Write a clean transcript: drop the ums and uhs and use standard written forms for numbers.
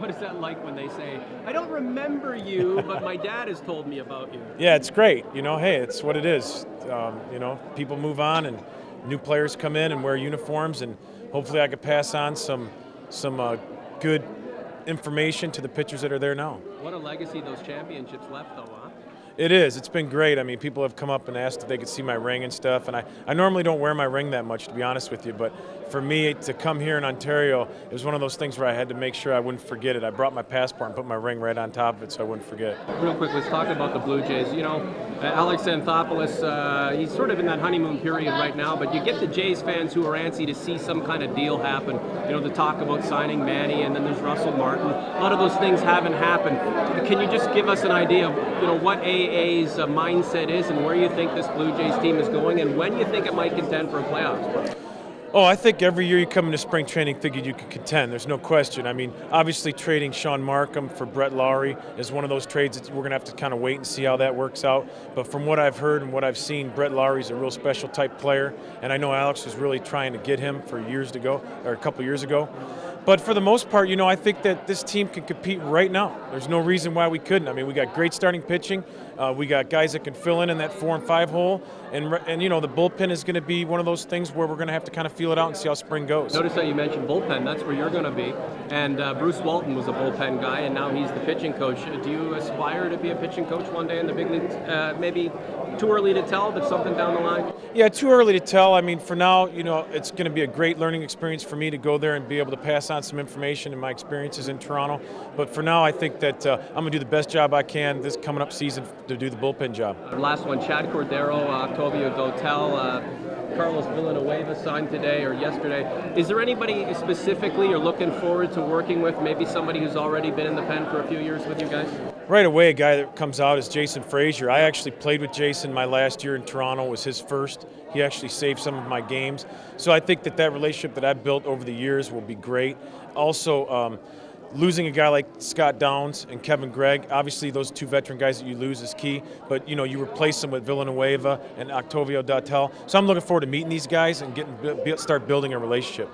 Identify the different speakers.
Speaker 1: What is that like when they say, I don't remember you, but my dad has told me about you?
Speaker 2: Yeah, it's great. Hey, it's what it is. People move on and new players come in and wear uniforms, and hopefully I could pass on some good information to the pitchers that are there now.
Speaker 1: What a legacy those championships left, though, huh?
Speaker 2: It is. It's been great. I mean, people have come up and asked if they could see my ring and stuff, and I normally don't wear my ring that much, to be honest with you, but for me to come here in Ontario, it was one of those things where I had to make sure I wouldn't forget it. I brought my passport and put my ring right on top of it so I wouldn't forget.
Speaker 1: Real quick, let's talk about the Blue Jays. Alex Anthopoulos, he's sort of in that honeymoon period right now, but you get the Jays fans who are antsy to see some kind of deal happen. The talk about signing Manny, and then there's Russell Martin. A lot of those things haven't happened. Can you just give us an idea of, what AA's mindset is and where you think this Blue Jays team is going and when you think it might contend for a playoffs?
Speaker 2: Oh, I think every year you come into spring training thinking you can contend. There's no question. I mean, obviously trading Sean Markham for Brett Lawrie is one of those trades that we're going to have to kind of wait and see how that works out. But from what I've heard and what I've seen, Brett Lawrie's a real special type player, and I know Alex was really trying to get him for a couple years ago. But for the most part, I think that this team can compete right now. There's no reason why we couldn't. I mean, we got great starting pitching. We got guys that can fill in that 4 and 5 hole. And the bullpen is going to be one of those things where we're going to have to kind of feel it out and see how spring goes.
Speaker 1: Notice that you mentioned bullpen. That's where you're going to be. And Bruce Walton was a bullpen guy, and now he's the pitching coach. Do you aspire to be a pitching coach one day in the big leagues? Maybe too early to tell, but something down the line?
Speaker 2: Yeah, too early to tell. I mean, for now, it's going to be a great learning experience for me to go there and be able to pass on some information and my experiences in Toronto. But for now, I think that I'm going to do the best job I can this coming up season to do the bullpen job.
Speaker 1: Last one, Chad Cordero, Octavio Dotel, Carlos Villanueva signed today or yesterday. Is there anybody specifically you're looking forward to working with, maybe somebody who's already been in the pen for a few years with you guys?
Speaker 2: Right away, a guy that comes out is Jason Frazier. I actually played with Jason my last year in Toronto, was his first. He actually saved some of my games. So I think that relationship that I've built over the years will be great. Also, losing a guy like Scott Downs and Kevin Gregg, obviously those two veteran guys that you lose is key, but you replace them with Villanueva and Octavio Dotel. So I'm looking forward to meeting these guys and start building a relationship.